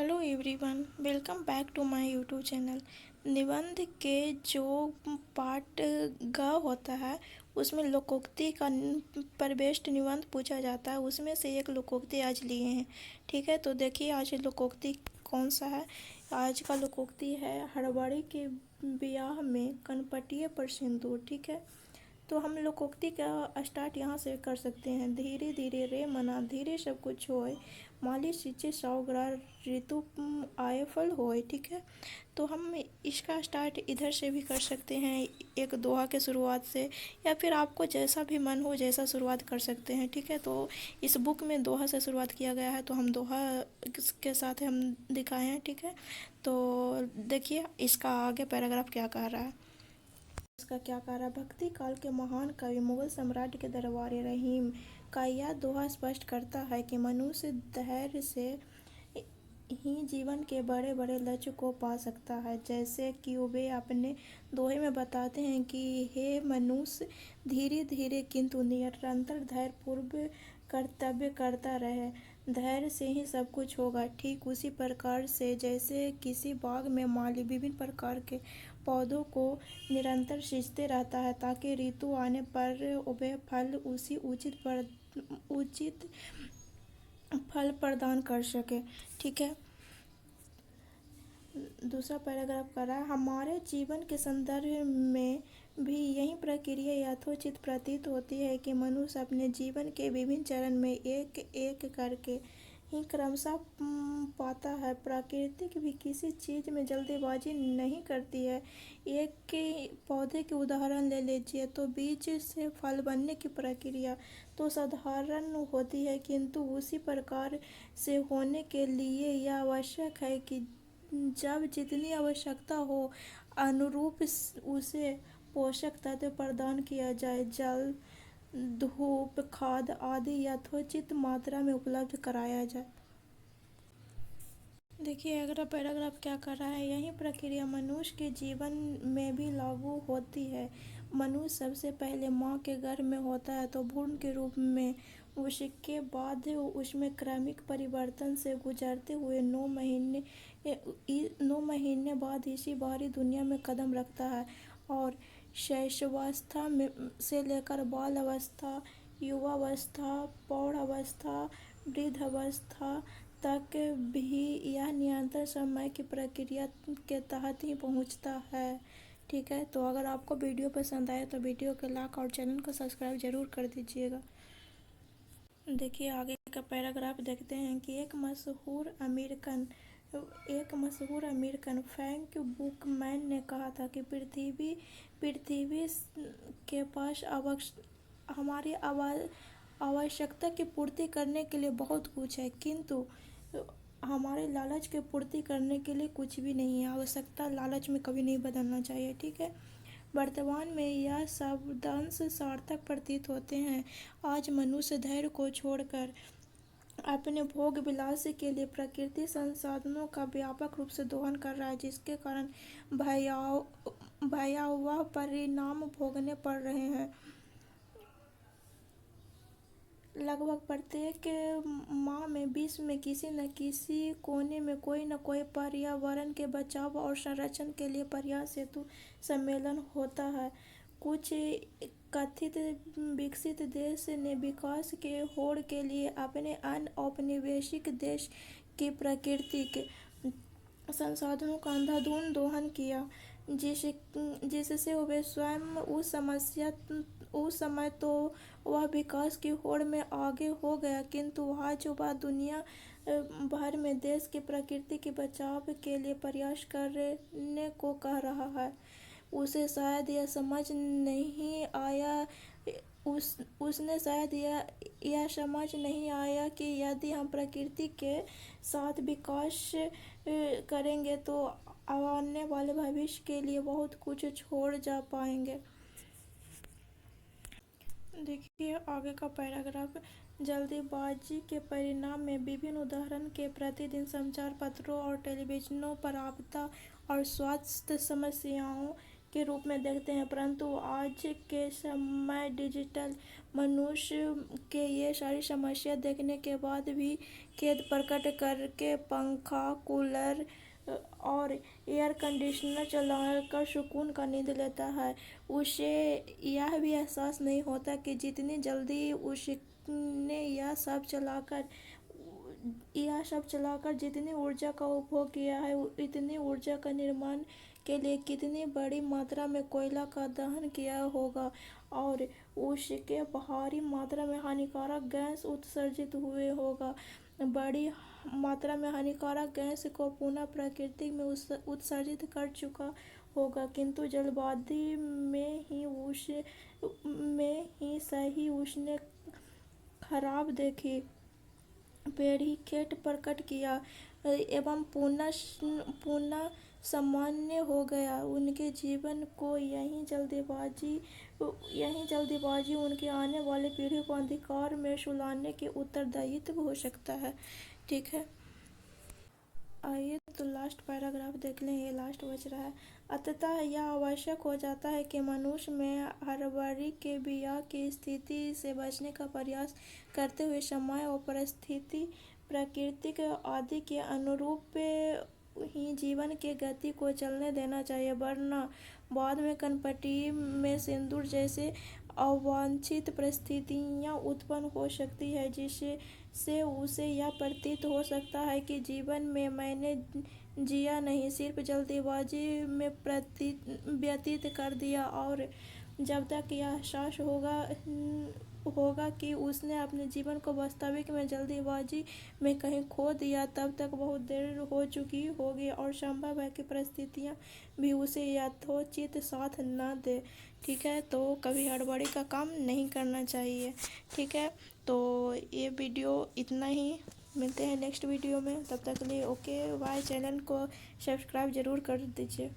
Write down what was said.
Hello everyone, welcome back to my YouTube channel. निबंध के जो पार्ट ग होता है उसमें लोकोक्ति का परिवेष्ट निबंध पूछा जाता है। उसमें से एक लोकोक्ति आज लिए हैं। ठीक है, तो देखिए आज लोकोक्ति कौन सा है। आज का लोकोक्ति है हड़बड़ी के ब्याह में कनपटिए पर सिंदूर। ठीक है, तो हम लोकोक्ति का स्टार्ट यहाँ से कर सकते हैं। धीरे धीरे रे मना धीरे सब कुछ होए, माली सींचे सावग्रा ऋतु आए फल होए। ठीक है, तो हम इसका स्टार्ट इधर से भी कर सकते हैं, एक दोहा के शुरुआत से, या फिर आपको जैसा भी मन हो जैसा शुरुआत कर सकते हैं। ठीक है, तो इस बुक में दोहा से शुरुआत किया गया है तो हम दोहा के साथ हम दिखाए हैं। ठीक है, तो देखिए इसका आगे पैराग्राफ क्या कह रहा है। इसका क्या कह रहा है। भक्ति काल के महान कवि मुगल सम्राट के दरबारी रहीम का यह दोहा स्पष्ट करता है कि मनुष्य धैर्य से ही जीवन के बड़े बड़े लक्ष्य को पा सकता है। जैसे कि वे अपने दोहे में बताते हैं कि हे मनुष्य, धीरे धीरे किंतु निरंतर धैर्य पूर्व कर्तव्य करता रहे, धैर्य से ही सब कुछ होगा। ठीक उसी प्रकार से जैसे किसी बाग में माली विभिन्न प्रकार के पौधों को निरंतर सींचते रहता है ताकि ऋतु आने पर वे फल उसी उचित फल प्रदान कर सके। ठीक है, दूसरा पैराग्राफ कर रहा है। हमारे जीवन के संदर्भ में भी यही प्रक्रिया यथोचित प्रतीत होती है कि मनुष्य अपने जीवन के विभिन्न चरण में एक एक करके ही क्रमशः पाता है। प्रकृति भी किसी चीज़ में जल्दीबाजी नहीं करती है। एक के पौधे के उदाहरण ले लीजिए तो बीज से फल बनने की प्रक्रिया तो साधारण होती है, किंतु उसी प्रकार से होने के लिए यह आवश्यक है कि जब जितनी आवश्यकता हो अनुरूप उसे पोषक तत्व प्रदान किया जाए। जल, धूप, खाद आदि यथोचित मात्रा में उपलब्ध कराया जाए। देखिए अगला पैराग्राफ क्या कर रहा है। यही प्रक्रिया मनुष्य के जीवन में भी लागू होती है। मनुष्य सबसे पहले माँ के गर्भ में होता है तो भ्रूण के रूप में, उसके बाद उसमें क्रमिक परिवर्तन से गुजरते हुए 9 महीने बाद इसी बाहरी दुनिया में कदम रखता है और शैशवावस्था में से लेकर बाल अवस्था, युवावस्था, प्रौढ़ावस्था, वृद्धावस्था तक भी यह निरंतर समय की प्रक्रिया के तहत ही पहुंचता है। ठीक है, तो अगर आपको वीडियो पसंद आए तो वीडियो को लाइक और चैनल को सब्सक्राइब जरूर कर दीजिएगा। देखिए आगे का पैराग्राफ देखते हैं कि एक मशहूर अमेरिकन फ्रैंक बुकमैन ने कहा था कि पृथ्वी के पास हमारी आवश्यकता की पूर्ति करने के लिए बहुत कुछ है, किंतु हमारे लालच की पूर्ति करने के लिए कुछ भी नहीं है। आवश्यकता लालच में कभी नहीं बदलना चाहिए। ठीक है, वर्तमान में यह शब्दांश सार्थक प्रतीत होते हैं। आज मनुष्य धैर्य को छोड़कर अपने भोग विलास के लिए प्रकृति संसाधनों का व्यापक रूप से दोहन कर रहा है, जिसके कारण भयावह परिणाम भोगने पड़ रहे हैं। लगभग प्रत्येक माह में विश्व में किसी न किसी कोने में कोई न कोई पर्यावरण के बचाव और संरक्षण के लिए प्रयास हेतु सम्मेलन होता है। कुछ कथित विकसित देश ने विकास के होड़ के लिए अपने अन्य औपनिवेशिक देश की प्राकृतिक संसाधनों का अंधाधुंध दोहन किया, जिससे वे स्वयं उस समय तो वह विकास की होड़ में आगे हो गया, किंतु आज वह दुनिया भर में देश की प्रकृति के बचाव के लिए प्रयास करने को कह रहा है। उसे शायद यह समझ नहीं आया उसने शायद यह समझ नहीं आया कि यदि हम प्रकृति के साथ विकास करेंगे तो आने वाले भविष्य के लिए बहुत कुछ छोड़ जा पाएंगे। देखिए आगे का पैराग्राफ। जल्दीबाजी के परिणाम में विभिन्न उदाहरण के प्रतिदिन समाचार पत्रों और टेलीविजनों पर आपदा और स्वास्थ्य समस्याओं के रूप में देखते हैं, परंतु आज के समय डिजिटल मनुष्य के ये सारी समस्या देखने के बाद भी खेद प्रकट करके पंखा, कूलर और एयर कंडीशनर चलाकर सुकून का नींद लेता है। उसे यह भी एहसास नहीं होता कि जितनी जल्दी उसने यह सब चलाकर जितनी ऊर्जा का उपभोग किया है, इतनी ऊर्जा का निर्माण के लिए कितनी बड़ी मात्रा में कोयला का दहन किया होगा और उसके भारी मात्रा में हानिकारक गैस उत्सर्जित हुए होगा। बड़ी मात्रा में हानिकारक गैस को पुनः प्रकृति में उत्सर्जित कर चुका होगा, किंतु जल्दबाजी में ही सही उसने खराब देखी पेड़ी खेद प्रकट किया एवं पुनः सामान्य हो गया। उनके जीवन को यही जल्दबाजी उनके आने वाली पीढ़ी को अंधकार में सुलाने के उत्तरदायित्व हो सकता है। ठीक है, आइए तो लास्ट पैराग्राफ देख लें। ये लास्ट बच रहा है। अतः यह आवश्यक हो जाता है कि मनुष्य में हड़बड़ी के बिया की स्थिति से बचने का प्रयास करते हुए समय और परिस्थिति प्राकृतिक आदि के अनुरूप ही जीवन के गति को चलने देना चाहिए, वरना बाद में कनपटी में सिंदूर जैसे अवांछित परिस्थितियां उत्पन्न हो सकती है, जिससे उसे यह प्रतीत हो सकता है कि जीवन में मैंने जिया नहीं, सिर्फ जल्दबाजी में व्यतीत कर दिया। और जब तक यह एहसास होगा कि उसने अपने जीवन को वास्तविक में जल्दबाजी में कहीं खो दिया, तब तक बहुत देर हो चुकी होगी और संभव है कि परिस्थितियां भी उसे यथोचित साथ न दे। ठीक है, तो कभी हड़बड़ी का काम नहीं करना चाहिए। ठीक है, तो ये वीडियो इतना ही। मिलते हैं नेक्स्ट वीडियो में, तब तक के लिए ओके बाय। चैनल को सब्सक्राइब ज़रूर कर दीजिए।